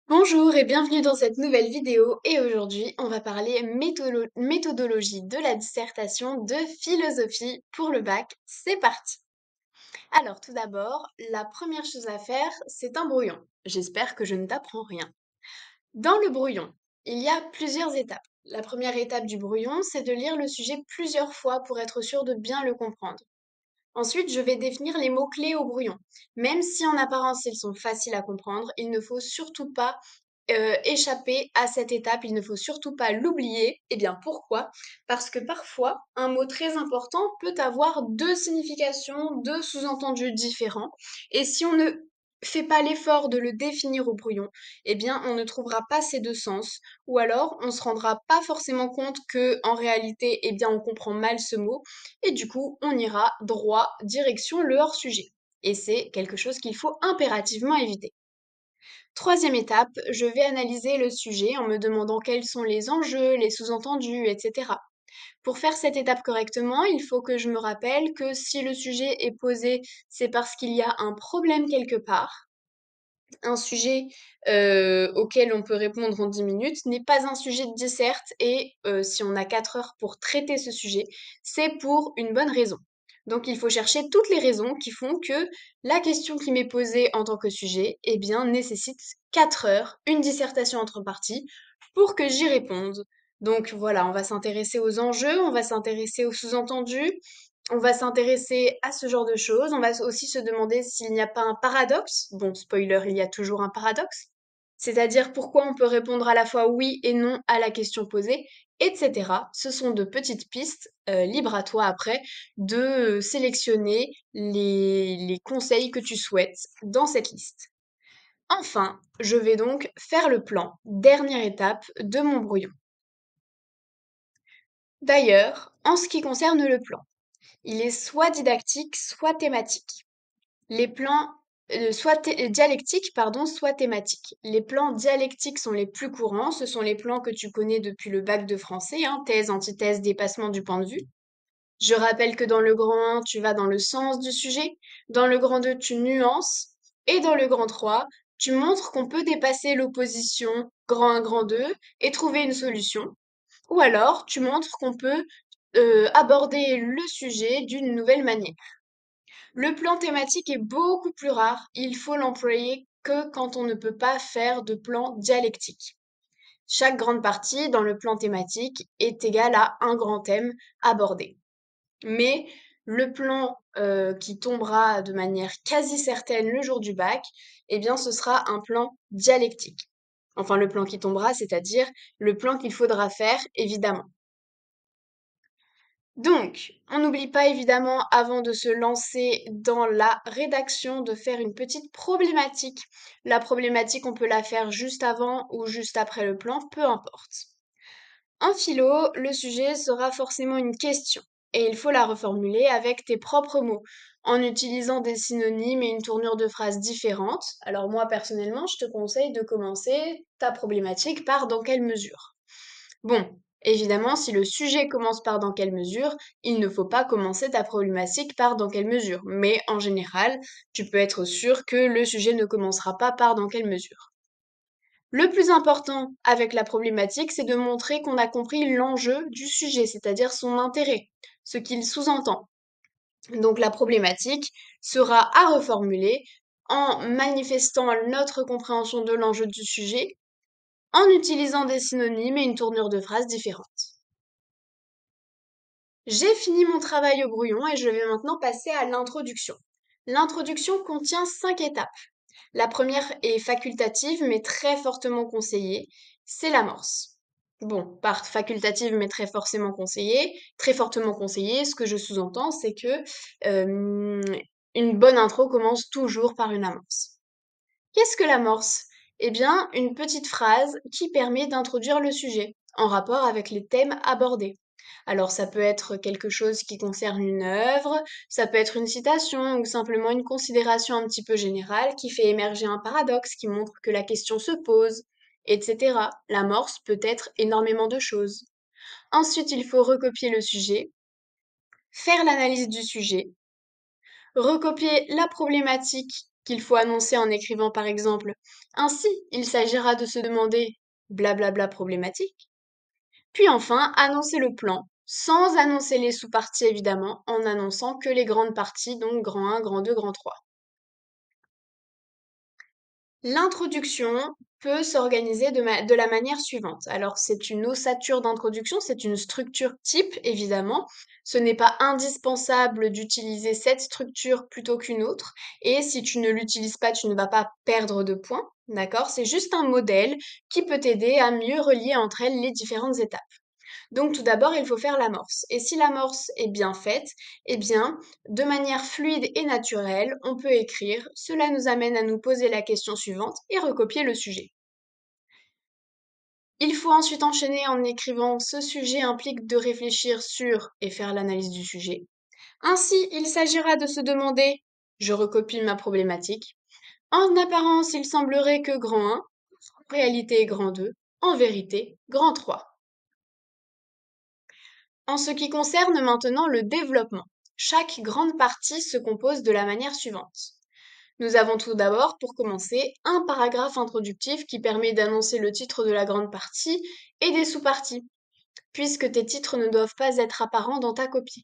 Bonjour et bienvenue dans cette nouvelle vidéo et aujourd'hui on va parler méthodologie de la dissertation de philosophie pour le bac. C'est parti! Alors tout d'abord, la première chose à faire, c'est un brouillon. J'espère que je ne t'apprends rien. Dans le brouillon, il y a plusieurs étapes. La première étape du brouillon, c'est de lire le sujet plusieurs fois pour être sûr de bien le comprendre. Ensuite, je vais définir les mots-clés au brouillon. Même si en apparence ils sont faciles à comprendre, il ne faut surtout pas échapper à cette étape, il ne faut surtout pas l'oublier. Eh bien pourquoi? Parce que parfois, un mot très important peut avoir deux significations, deux sous-entendus différents. Et si on ne fait pas l'effort de le définir au brouillon, eh bien on ne trouvera pas ces deux sens. Ou alors on se rendra pas forcément compte que en réalité, eh bien on comprend mal ce mot et du coup, on ira droit direction le hors-sujet. Et c'est quelque chose qu'il faut impérativement éviter. Troisième étape, je vais analyser le sujet en me demandant quels sont les enjeux, les sous-entendus, etc. Pour faire cette étape correctement, il faut que je me rappelle que si le sujet est posé, c'est parce qu'il y a un problème quelque part. Un sujet auquel on peut répondre en 10 minutes n'est pas un sujet de disserte et si on a 4 heures pour traiter ce sujet, c'est pour une bonne raison. Donc il faut chercher toutes les raisons qui font que la question qui m'est posée en tant que sujet, eh bien, nécessite 4 heures, une dissertation entre parties, pour que j'y réponde. Donc voilà, on va s'intéresser aux enjeux, on va s'intéresser aux sous-entendus, on va s'intéresser à ce genre de choses. On va aussi se demander s'il n'y a pas un paradoxe. Bon, spoiler, il y a toujours un paradoxe. C'est-à-dire pourquoi on peut répondre à la fois oui et non à la question posée, etc. Ce sont de petites pistes, libres à toi après, de sélectionner les conseils que tu souhaites dans cette liste. Enfin, je vais donc faire le plan, dernière étape de mon brouillon. D'ailleurs, en ce qui concerne le plan, il est soit didactique, soit thématique. Les plans dialectiques, pardon, soit thématiques. Les plans dialectiques sont les plus courants, ce sont les plans que tu connais depuis le bac de français, hein, thèse, antithèse, dépassement du point de vue. Je rappelle que dans le grand 1, tu vas dans le sens du sujet, dans le grand 2, tu nuances, et dans le grand 3, tu montres qu'on peut dépasser l'opposition grand 1, grand 2 et trouver une solution. Ou alors, tu montres qu'on peut aborder le sujet d'une nouvelle manière. Le plan thématique est beaucoup plus rare, il faut l'employer que quand on ne peut pas faire de plan dialectique. Chaque grande partie dans le plan thématique est égale à un grand thème abordé. Mais le plan qui tombera de manière quasi certaine le jour du bac, eh bien ce sera un plan dialectique. Enfin le plan qui tombera, c'est-à-dire le plan qu'il faudra faire, évidemment. Donc, on n'oublie pas évidemment, avant de se lancer dans la rédaction, de faire une petite problématique. La problématique, on peut la faire juste avant ou juste après le plan, peu importe. En philo, le sujet sera forcément une question, et il faut la reformuler avec tes propres mots, en utilisant des synonymes et une tournure de phrase différente. Alors moi, personnellement, je te conseille de commencer ta problématique par dans quelle mesure. Bon, évidemment, si le sujet commence par dans quelle mesure, il ne faut pas commencer ta problématique par dans quelle mesure. Mais en général, tu peux être sûr que le sujet ne commencera pas par dans quelle mesure. Le plus important avec la problématique, c'est de montrer qu'on a compris l'enjeu du sujet, c'est-à-dire son intérêt, ce qu'il sous-entend. Donc la problématique sera à reformuler en manifestant notre compréhension de l'enjeu du sujet en utilisant des synonymes et une tournure de phrase différente. J'ai fini mon travail au brouillon et je vais maintenant passer à l'introduction. L'introduction contient 5 étapes. La première est facultative mais très fortement conseillée, c'est l'amorce. Bon, par facultative mais très fortement conseillée, ce que je sous-entends, c'est que une bonne intro commence toujours par une amorce. Qu'est-ce que l'amorce? Eh bien, une petite phrase qui permet d'introduire le sujet, en rapport avec les thèmes abordés. Alors, ça peut être quelque chose qui concerne une œuvre, ça peut être une citation ou simplement une considération un petit peu générale qui fait émerger un paradoxe, qui montre que la question se pose, etc. L'amorce peut être énormément de choses. Ensuite, il faut recopier le sujet, faire l'analyse du sujet, recopier la problématique qu'il faut annoncer en écrivant par exemple «Ainsi, il s'agira de se demander blablabla problématique». Puis enfin, annoncer le plan, sans annoncer les sous-parties évidemment, en annonçant que les grandes parties, donc grand 1, grand 2, grand 3. L'introduction peut s'organiser de la manière suivante. Alors, c'est une ossature d'introduction, c'est une structure type, évidemment. Ce n'est pas indispensable d'utiliser cette structure plutôt qu'une autre. Et si tu ne l'utilises pas, tu ne vas pas perdre de points. D'accord? C'est juste un modèle qui peut t'aider à mieux relier entre elles les différentes étapes. Donc tout d'abord, il faut faire l'amorce. Et si l'amorce est bien faite, eh bien, de manière fluide et naturelle, on peut écrire. Cela nous amène à nous poser la question suivante et recopier le sujet. Il faut ensuite enchaîner en écrivant ce sujet implique de réfléchir sur et faire l'analyse du sujet. Ainsi, il s'agira de se demander, je recopie ma problématique. En apparence, il semblerait que grand 1, en réalité grand 2, en vérité grand 3. En ce qui concerne maintenant le développement, chaque grande partie se compose de la manière suivante. Nous avons tout d'abord, pour commencer, un paragraphe introductif qui permet d'annoncer le titre de la grande partie et des sous-parties, puisque tes titres ne doivent pas être apparents dans ta copie.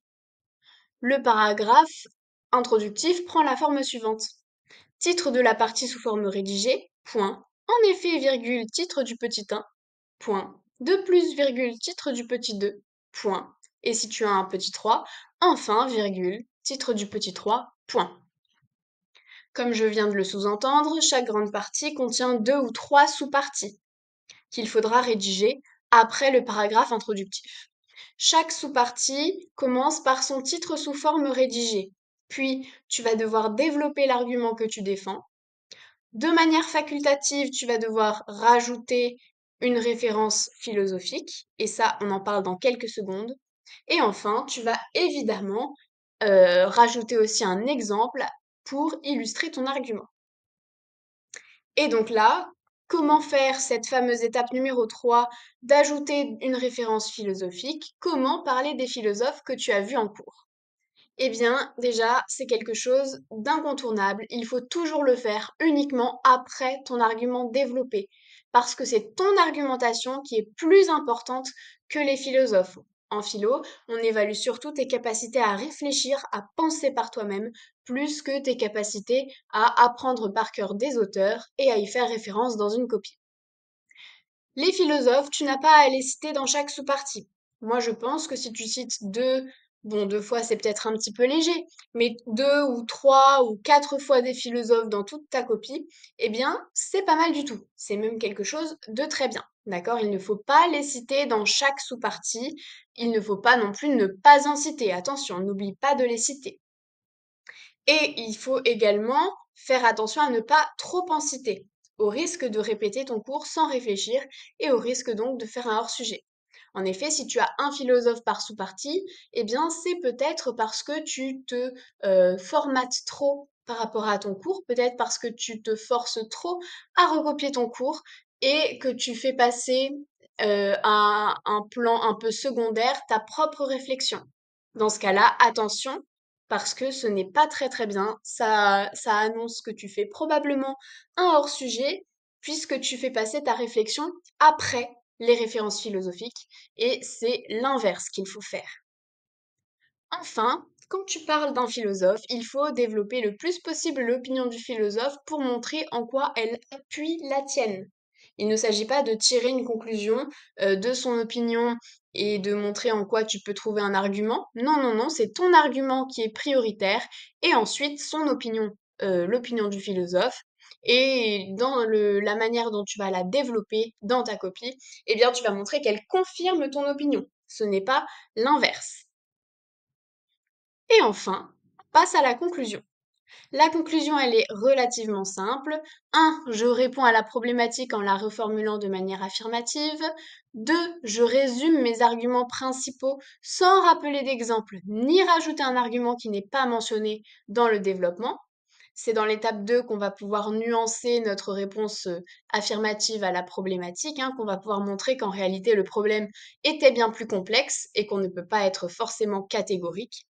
Le paragraphe introductif prend la forme suivante. Titre de la partie sous forme rédigée, point. En effet, virgule, titre du petit 1, point. De plus, virgule, titre du petit 2, point. Et si tu as un petit 3, enfin, virgule, titre du petit 3, point. Comme je viens de le sous-entendre, chaque grande partie contient 2 ou 3 sous-parties qu'il faudra rédiger après le paragraphe introductif. Chaque sous-partie commence par son titre sous forme rédigée, puis tu vas devoir développer l'argument que tu défends. De manière facultative, tu vas devoir rajouter une référence philosophique, et ça, on en parle dans quelques secondes. Et enfin, tu vas évidemment rajouter aussi un exemple pour illustrer ton argument. Et donc là, comment faire cette fameuse étape numéro 3 d'ajouter une référence philosophique? Comment parler des philosophes que tu as vus en cours? Eh bien, déjà, c'est quelque chose d'incontournable. Il faut toujours le faire uniquement après ton argument développé, parce que c'est ton argumentation qui est plus importante que les philosophes. En philo, on évalue surtout tes capacités à réfléchir, à penser par toi-même, plus que tes capacités à apprendre par cœur des auteurs et à y faire référence dans une copie. Les philosophes, tu n'as pas à les citer dans chaque sous-partie. Moi, je pense que si tu cites deux, bon, deux fois c'est peut-être un petit peu léger, mais deux ou trois ou quatre fois des philosophes dans toute ta copie, eh bien, c'est pas mal du tout. C'est même quelque chose de très bien. D'accord? Il ne faut pas les citer dans chaque sous-partie. Il ne faut pas non plus ne pas en citer. Attention, n'oublie pas de les citer. Et il faut également faire attention à ne pas trop en citer, au risque de répéter ton cours sans réfléchir et au risque donc de faire un hors-sujet. En effet, si tu as un philosophe par sous-partie, eh bien c'est peut-être parce que tu te formates trop par rapport à ton cours, peut-être parce que tu te forces trop à recopier ton cours et que tu fais passer à un plan un peu secondaire ta propre réflexion. Dans ce cas-là, attention, parce que ce n'est pas très très bien. Ça annonce que tu fais probablement un hors-sujet, puisque tu fais passer ta réflexion après les références philosophiques, et c'est l'inverse qu'il faut faire. Enfin, quand tu parles d'un philosophe, il faut développer le plus possible l'opinion du philosophe pour montrer en quoi elle appuie la tienne. Il ne s'agit pas de tirer une conclusion de son opinion et de montrer en quoi tu peux trouver un argument. Non, non, non, c'est ton argument qui est prioritaire et ensuite son opinion, l'opinion du philosophe. Et dans la manière dont tu vas la développer dans ta copie, eh bien, tu vas montrer qu'elle confirme ton opinion. Ce n'est pas l'inverse. Et enfin, on passe à la conclusion. La conclusion, elle est relativement simple. 1. Je réponds à la problématique en la reformulant de manière affirmative. 2. Je résume mes arguments principaux sans rappeler d'exemple ni rajouter un argument qui n'est pas mentionné dans le développement. C'est dans l'étape 2 qu'on va pouvoir nuancer notre réponse affirmative à la problématique, hein, qu'on va pouvoir montrer qu'en réalité le problème était bien plus complexe et qu'on ne peut pas être forcément catégorique.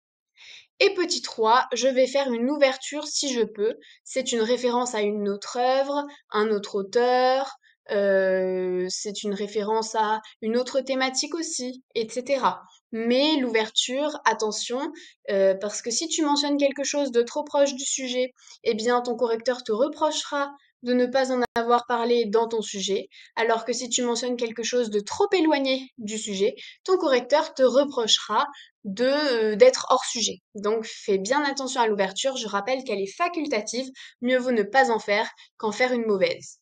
Et petit 3, je vais faire une ouverture si je peux. C'est une référence à une autre œuvre, un autre auteur, c'est une référence à une autre thématique aussi, etc. Mais l'ouverture, attention, parce que si tu mentionnes quelque chose de trop proche du sujet, eh bien ton correcteur te reprochera de ne pas en avoir parlé dans ton sujet, alors que si tu mentionnes quelque chose de trop éloigné du sujet, ton correcteur te reprochera d'être hors sujet. Donc fais bien attention à l'ouverture, je rappelle qu'elle est facultative, mieux vaut ne pas en faire qu'en faire une mauvaise.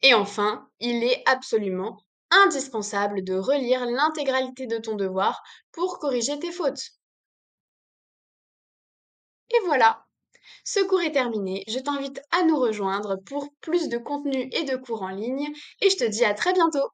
Et enfin, il est absolument indispensable de relire l'intégralité de ton devoir pour corriger tes fautes. Et voilà, ce cours est terminé, je t'invite à nous rejoindre pour plus de contenu et de cours en ligne, et je te dis à très bientôt.